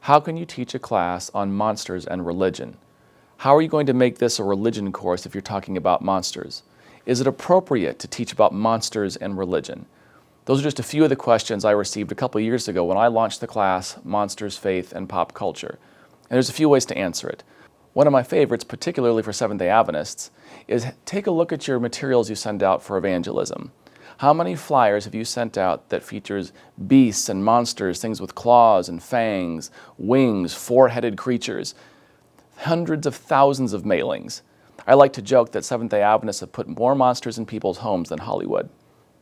How can you teach a class on monsters and religion? How are you going to make this a religion course if you're talking about monsters? Is it appropriate to teach about monsters and religion? Those are just a few of the questions I received a couple years ago when I launched the class, Monsters, Faith, and Pop Culture. And there's a few ways to answer it. One of my favorites, particularly for Seventh-day Adventists, is take a look at your materials you send out for evangelism. How many flyers have you sent out that features beasts and monsters, things with claws and fangs, wings, four-headed creatures? Hundreds of thousands of mailings. I like to joke that Seventh-day Adventists have put more monsters in people's homes than Hollywood.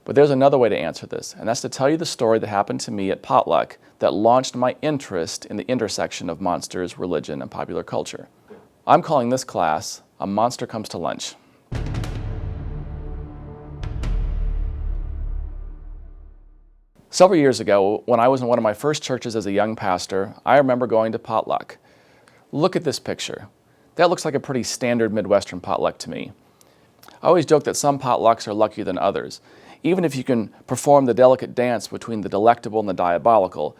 But there's another way to answer this, and that's to tell you the story that happened to me at Potluck that launched my interest in the intersection of monsters, religion, and popular culture. I'm calling this class, A Monster Comes to Lunch. Several years ago, when I was in one of my first churches as a young pastor, I remember going to potluck. Look at this picture. That looks like a pretty standard Midwestern potluck to me. I always joke that some potlucks are luckier than others. Even if you can perform the delicate dance between the delectable and the diabolical,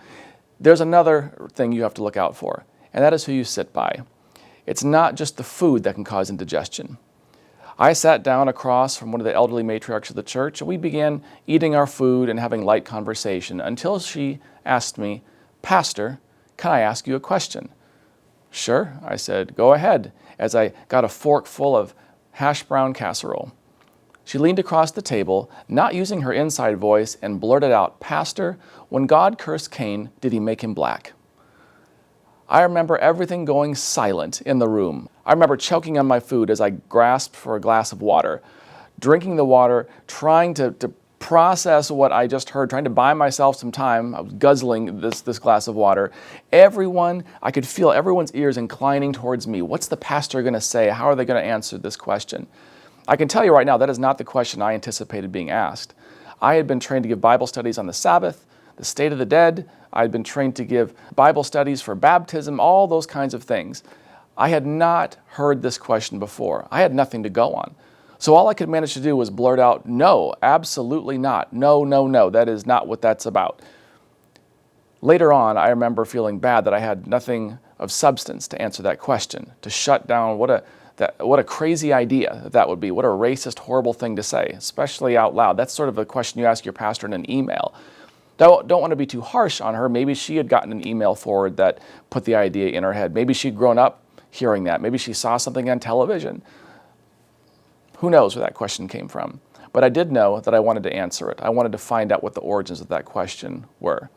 there's another thing you have to look out for, and that is who you sit by. It's not just the food that can cause indigestion. I sat down across from one of the elderly matriarchs of the church, and we began eating our food and having light conversation until she asked me, "Pastor, can I ask you a question?" "Sure," I said, "go ahead," as I got a fork full of hash brown casserole. She leaned across the table, not using her inside voice, and blurted out, "Pastor, when God cursed Cain, did he make him black?" I remember everything going silent in the room. I remember choking on my food as I grasped for a glass of water, drinking the water, trying to process what I just heard, trying to buy myself some time. I was guzzling this glass of water. I could feel everyone's ears inclining towards me. What's the pastor going to say? How are they going to answer this question? I can tell you right now, that is not the question I anticipated being asked. I had been trained to give Bible studies on the Sabbath, the state of the dead. I had been trained to give Bible studies for baptism, all those kinds of things. I had not heard this question before. I had nothing to go on. So all I could manage to do was blurt out, "No, absolutely not. No, no, no, that is not what that's about." Later on, I remember feeling bad that I had nothing of substance to answer that question, to shut down what a crazy idea that would be. What a racist, horrible thing to say, especially out loud. That's sort of a question you ask your pastor in an email. Don't want to be too harsh on her. Maybe she had gotten an email forward that put the idea in her head. Maybe she'd grown up hearing that. Maybe she saw something on television. Who knows where that question came from? But I did know that I wanted to answer it. I wanted to find out what the origins of that question were.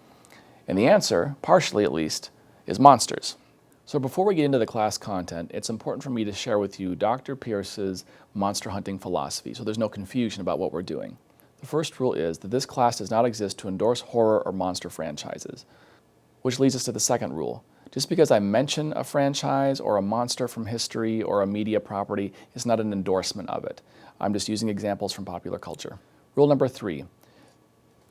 And the answer, partially at least, is monsters. So before we get into the class content, it's important for me to share with you Dr. Pierce's monster hunting philosophy, so there's no confusion about what we're doing. The first rule is that this class does not exist to endorse horror or monster franchises, which leads us to the second rule. Just because I mention a franchise or a monster from history or a media property is not an endorsement of it. I'm just using examples from popular culture. Rule number 3,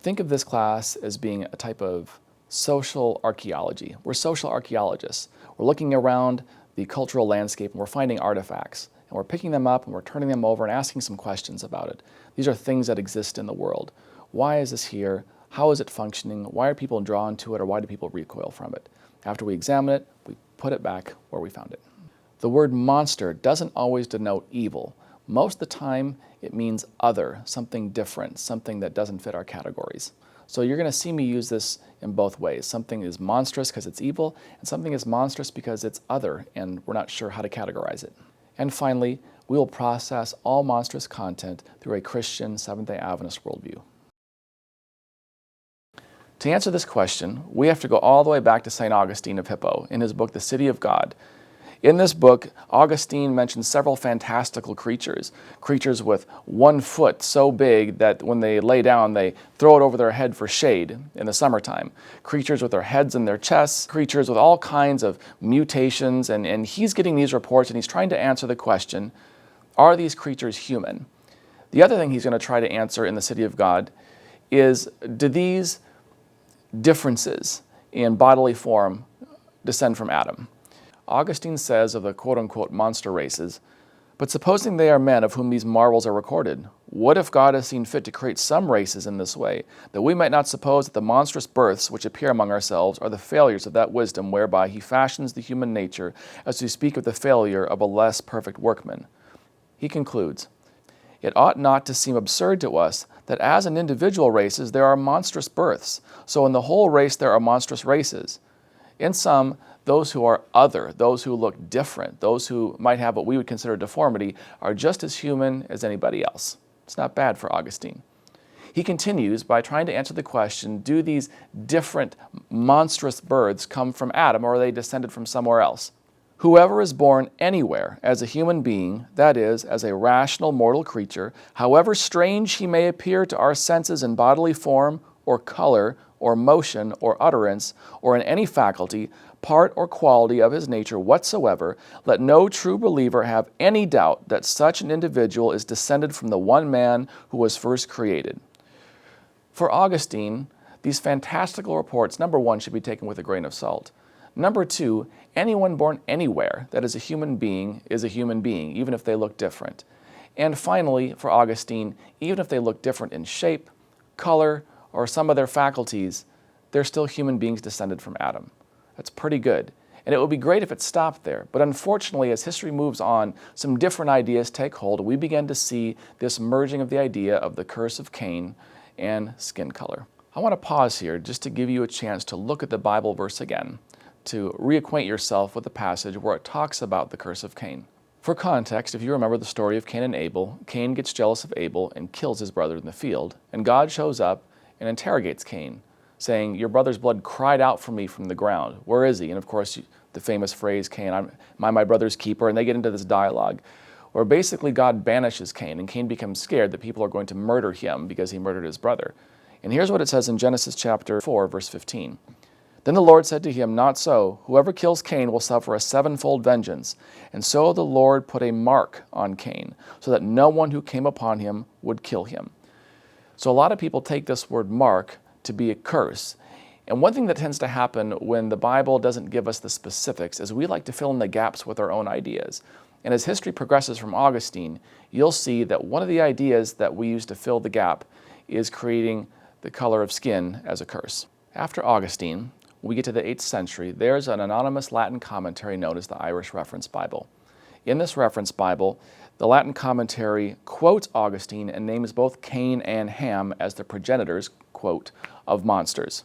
think of this class as being a type of social archaeology. We're social archaeologists. We're looking around the cultural landscape and we're finding artifacts. And we're picking them up and we're turning them over and asking some questions about it. These are things that exist in the world. Why is this here? How is it functioning? Why are people drawn to it, or why do people recoil from it? After we examine it, we put it back where we found it. The word monster doesn't always denote evil. Most of the time, it means other, something different, something that doesn't fit our categories. So you're going to see me use this in both ways. Something is monstrous because it's evil, and something is monstrous because it's other, and we're not sure how to categorize it. And finally, we will process all monstrous content through a Christian Seventh-day Adventist worldview. To answer this question, we have to go all the way back to St. Augustine of Hippo in his book, The City of God. In this book, Augustine mentions several fantastical creatures with 1 foot so big that when they lay down, they throw it over their head for shade in the summertime. Creatures with their heads in their chests, creatures with all kinds of mutations, and he's getting these reports and he's trying to answer the question, are these creatures human? The other thing he's going to try to answer in The City of God is, do these differences in bodily form descend from Adam? Augustine says of the quote-unquote monster races, But supposing they are men of whom these marvels are recorded, what if God has seen fit to create some races in this way, that we might not suppose that the monstrous births which appear among ourselves are the failures of that wisdom whereby he fashions the human nature, as we speak of the failure of a less perfect workman? He concludes, it ought not to seem absurd to us that as in individual races there are monstrous births, so in the whole race there are monstrous races. In some, those who are other, those who look different, those who might have what we would consider deformity, are just as human as anybody else. It's not bad for Augustine. He continues by trying to answer the question, do these different monstrous births come from Adam, or are they descended from somewhere else? Whoever is born anywhere as a human being, that is, as a rational mortal creature, however strange he may appear to our senses in bodily form, or color, or motion, or utterance, or in any faculty, part or quality of his nature whatsoever, let no true believer have any doubt that such an individual is descended from the one man who was first created. For Augustine, these fantastical reports, number one, should be taken with a grain of salt. Number two, anyone born anywhere that is a human being, even if they look different. And finally, for Augustine, even if they look different in shape, color, or some of their faculties, they're still human beings descended from Adam. That's pretty good. And it would be great if it stopped there. But unfortunately, as history moves on, some different ideas take hold. We begin to see this merging of the idea of the curse of Cain and skin color. I want to pause here just to give you a chance to look at the Bible verse again, to reacquaint yourself with the passage where it talks about the curse of Cain. For context, if you remember the story of Cain and Abel, Cain gets jealous of Abel and kills his brother in the field, and God shows up and interrogates Cain, saying, your brother's blood cried out for me from the ground. Where is he? And of course, the famous phrase, Cain, am I my brother's keeper? And they get into this dialogue where basically God banishes Cain, and Cain becomes scared that people are going to murder him because he murdered his brother. And here's what it says in Genesis chapter 4, verse 15. Then the Lord said to him, not so. Whoever kills Cain will suffer a sevenfold vengeance. And so the Lord put a mark on Cain, so that no one who came upon him would kill him. So a lot of people take this word mark to be a curse. And one thing that tends to happen when the Bible doesn't give us the specifics is we like to fill in the gaps with our own ideas. And as history progresses from Augustine, you'll see that one of the ideas that we use to fill the gap is creating the color of skin as a curse. After Augustine, when we get to the 8th century, there's an anonymous Latin commentary known as the Irish Reference Bible. In this reference Bible, the Latin commentary quotes Augustine and names both Cain and Ham as the progenitors, quote, of monsters.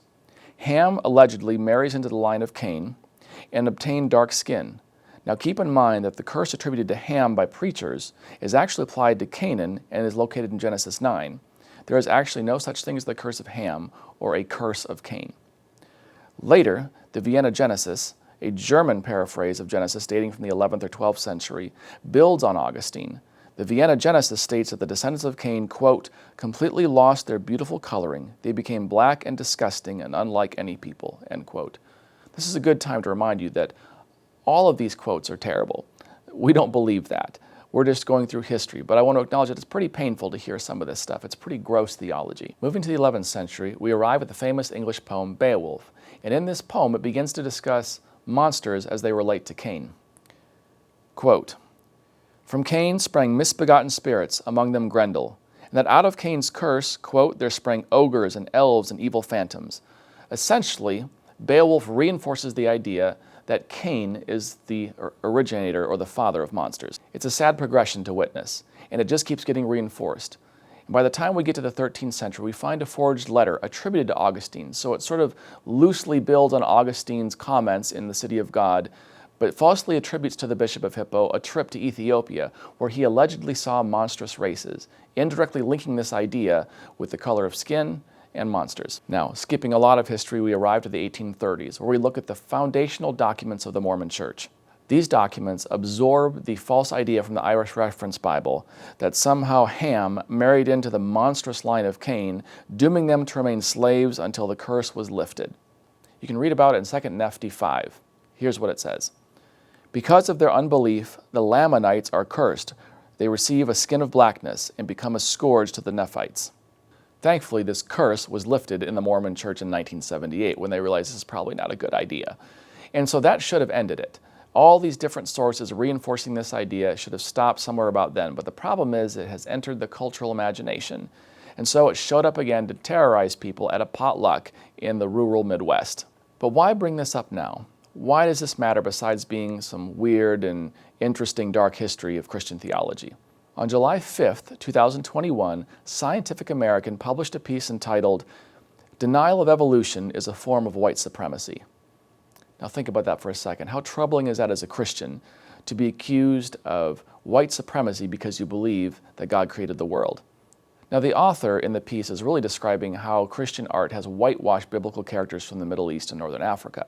Ham allegedly marries into the line of Cain and obtained dark skin. Now keep in mind that the curse attributed to Ham by preachers is actually applied to Canaan and is located in Genesis 9. There is actually no such thing as the curse of Ham or a curse of Cain. Later, the Vienna Genesis, a German paraphrase of Genesis dating from the 11th or 12th century, builds on Augustine. The Vienna Genesis states that the descendants of Cain, quote, completely lost their beautiful coloring. They became black and disgusting and unlike any people, end quote. This is a good time to remind you that all of these quotes are terrible. We don't believe that. We're just going through history, but I want to acknowledge that it's pretty painful to hear some of this stuff. It's pretty gross theology. Moving to the 11th century, we arrive at the famous English poem Beowulf, and in this poem it begins to discuss monsters as they relate to Cain. Quote, from Cain sprang misbegotten spirits, among them Grendel, and that out of Cain's curse, quote, there sprang ogres and elves and evil phantoms. Essentially, Beowulf reinforces the idea that Cain is the originator or the father of monsters. It's a sad progression to witness, and it just keeps getting reinforced. And by the time we get to the 13th century, we find a forged letter attributed to Augustine, so it sort of loosely builds on Augustine's comments in the City of God, but falsely attributes to the Bishop of Hippo a trip to Ethiopia, where he allegedly saw monstrous races, indirectly linking this idea with the color of skin and monsters. Now, skipping a lot of history, we arrive to the 1830s, where we look at the foundational documents of the Mormon Church. These documents absorb the false idea from the Irish Reference Bible that somehow Ham married into the monstrous line of Cain, dooming them to remain slaves until the curse was lifted. You can read about it in 2 Nephi 5. Here's what it says. Because of their unbelief, the Lamanites are cursed. They receive a skin of blackness and become a scourge to the Nephites. Thankfully, this curse was lifted in the Mormon Church in 1978 when they realized this is probably not a good idea. And so that should have ended it. All these different sources reinforcing this idea should have stopped somewhere about then, but the problem is it has entered the cultural imagination, and so it showed up again to terrorize people at a potluck in the rural Midwest. But why bring this up now? Why does this matter besides being some weird and interesting dark history of Christian theology? On July 5th, 2021, Scientific American published a piece entitled, "Denial of Evolution is a Form of White Supremacy." Now think about that for a second. How troubling is that as a Christian to be accused of white supremacy because you believe that God created the world? Now the author in the piece is really describing how Christian art has whitewashed biblical characters from the Middle East and Northern Africa.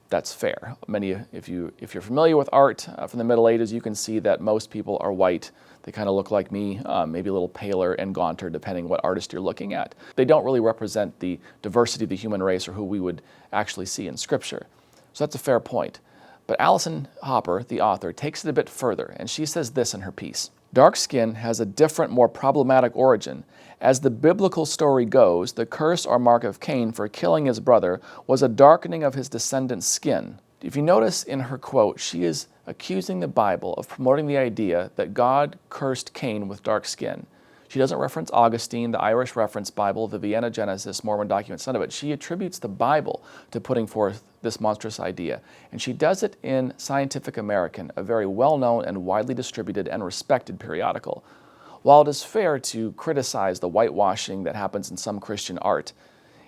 That's fair. If you're familiar with art from the Middle Ages, you can see that most people are white. They kind of look like me, maybe a little paler and gaunter, depending what artist you're looking at. They don't really represent the diversity of the human race or who we would actually see in Scripture. So that's a fair point. But Allison Hopper, the author, takes it a bit further, and she says this in her piece. Dark skin has a different, more problematic origin. As the biblical story goes, the curse or mark of Cain for killing his brother was a darkening of his descendant's skin. If you notice in her quote, she is accusing the Bible of promoting the idea that God cursed Cain with dark skin. She doesn't reference Augustine, the Irish Reference Bible, the Vienna Genesis, Mormon documents, none of it. She attributes the Bible to putting forth this monstrous idea. And she does it in Scientific American, a very well-known and widely distributed and respected periodical. While it is fair to criticize the whitewashing that happens in some Christian art,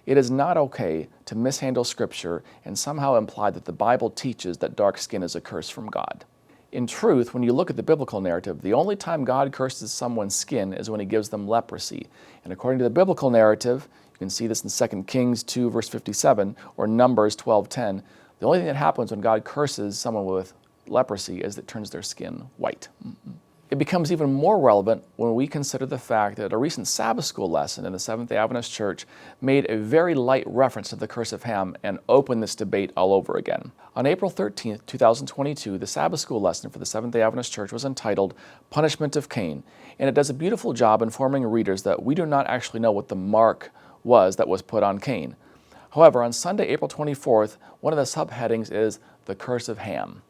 it is not okay to mishandle Scripture and somehow imply that the Bible teaches that dark skin is a curse from God. In truth, when you look at the biblical narrative, the only time God curses someone's skin is when he gives them leprosy. And according to the biblical narrative, you can see this in 2 Kings 2, verse 57, or Numbers 12:10, the only thing that happens when God curses someone with leprosy is that it turns their skin white. It becomes even more relevant when we consider the fact that a recent Sabbath school lesson in the Seventh-day Adventist Church made a very light reference to the curse of Ham and opened this debate all over again. On April 13, 2022, the Sabbath school lesson for the Seventh-day Adventist Church was entitled Punishment of Cain, and it does a beautiful job informing readers that we do not actually know what the mark was that was put on Cain. However, on Sunday, April 24th, one of the subheadings is the curse of Ham.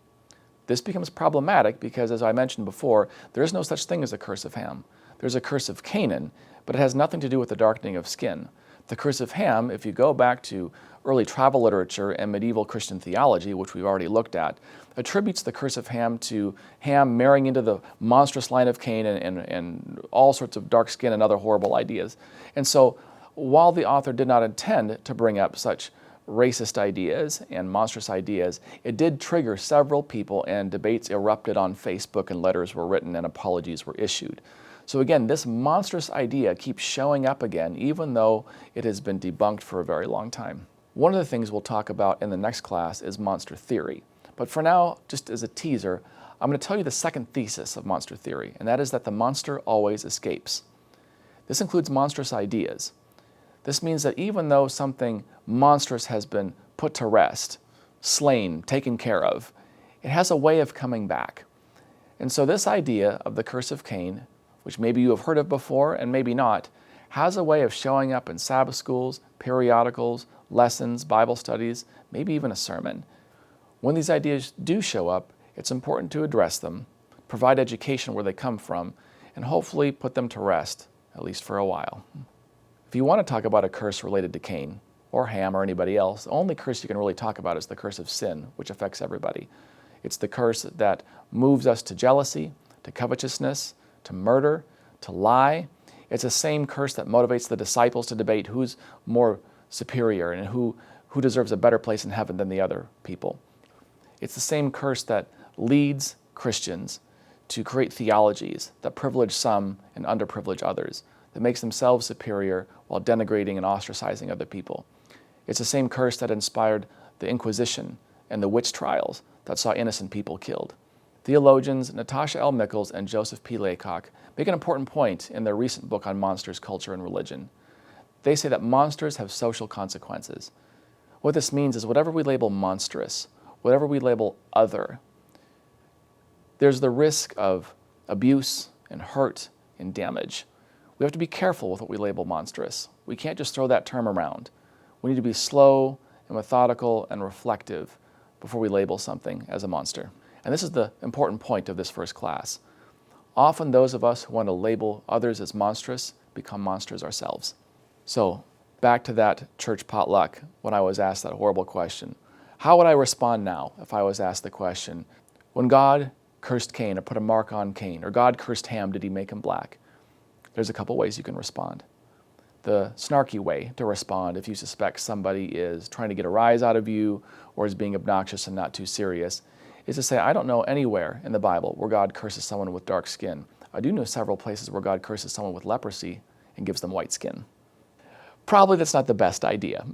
This becomes problematic because, as I mentioned before, there is no such thing as a curse of Ham. There's a curse of Canaan, but it has nothing to do with the darkening of skin. The curse of Ham, if you go back to early travel literature and medieval Christian theology, which we've already looked at, attributes the curse of Ham to Ham marrying into the monstrous line of Cain and all sorts of dark skin and other horrible ideas. And so, while the author did not intend to bring up such racist ideas and monstrous ideas, it did trigger several people, and debates erupted on Facebook, and letters were written and apologies were issued. So again, this monstrous idea keeps showing up again, even though it has been debunked for a very long time. One of the things we'll talk about in the next class is monster theory. But for now, just as a teaser, I'm going to tell you the second thesis of monster theory, and that is that the monster always escapes. This includes monstrous ideas. This means that even though something monstrous has been put to rest, slain, taken care of, it has a way of coming back. And so this idea of the curse of Cain, which maybe you have heard of before and maybe not, has a way of showing up in Sabbath schools, periodicals, lessons, Bible studies, maybe even a sermon. When these ideas do show up, it's important to address them, provide education where they come from, and hopefully put them to rest, at least for a while. If you want to talk about a curse related to Cain, or Ham, or anybody else, the only curse you can really talk about is the curse of sin, which affects everybody. It's the curse that moves us to jealousy, to covetousness, to murder, to lie. It's the same curse that motivates the disciples to debate who's more superior and who deserves a better place in heaven than the other people. It's the same curse that leads Christians to create theologies that privilege some and underprivilege others, that makes themselves superior while denigrating and ostracizing other people. It's the same curse that inspired the Inquisition and the witch trials that saw innocent people killed. Theologians Natasha L. Mickles and Joseph P. Laycock make an important point in their recent book on monsters, culture, and religion. They say that monsters have social consequences. What this means is whatever we label monstrous, whatever we label other, there's the risk of abuse and hurt and damage. We have to be careful with what we label monstrous. We can't just throw that term around. We need to be slow and methodical and reflective before we label something as a monster. And this is the important point of this first class. Often those of us who want to label others as monstrous become monsters ourselves. So back to that church potluck when I was asked that horrible question. How would I respond now if I was asked the question, when God cursed Cain or put a mark on Cain, or God cursed Ham, did he make him black? There's a couple ways you can respond. The snarky way to respond if you suspect somebody is trying to get a rise out of you or is being obnoxious and not too serious is to say, I don't know anywhere in the Bible where God curses someone with dark skin. I do know several places where God curses someone with leprosy and gives them white skin. Probably that's not the best idea.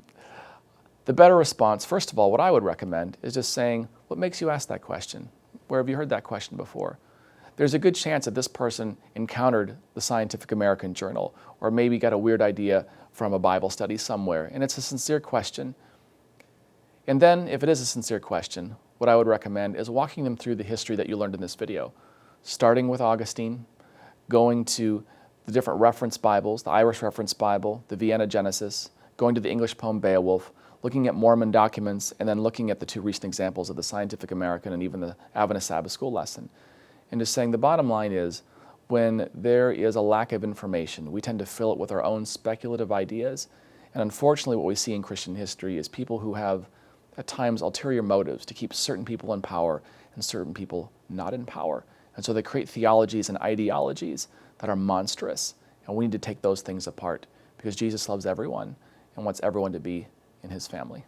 The better response, first of all, what I would recommend is just saying, what makes you ask that question? Where have you heard that question before? There's a good chance that this person encountered the Scientific American Journal or maybe got a weird idea from a Bible study somewhere, and it's a sincere question. And then, if it is a sincere question, what I would recommend is walking them through the history that you learned in this video, starting with Augustine, going to the different reference Bibles, the Irish Reference Bible, the Vienna Genesis, going to the English poem Beowulf, looking at Mormon documents, and then looking at the two recent examples of the Scientific American and even the Adventist Sabbath School lesson. And just saying the bottom line is, when there is a lack of information, we tend to fill it with our own speculative ideas. And unfortunately, what we see in Christian history is people who have, at times, ulterior motives to keep certain people in power and certain people not in power. And so they create theologies and ideologies that are monstrous. And we need to take those things apart because Jesus loves everyone and wants everyone to be in his family.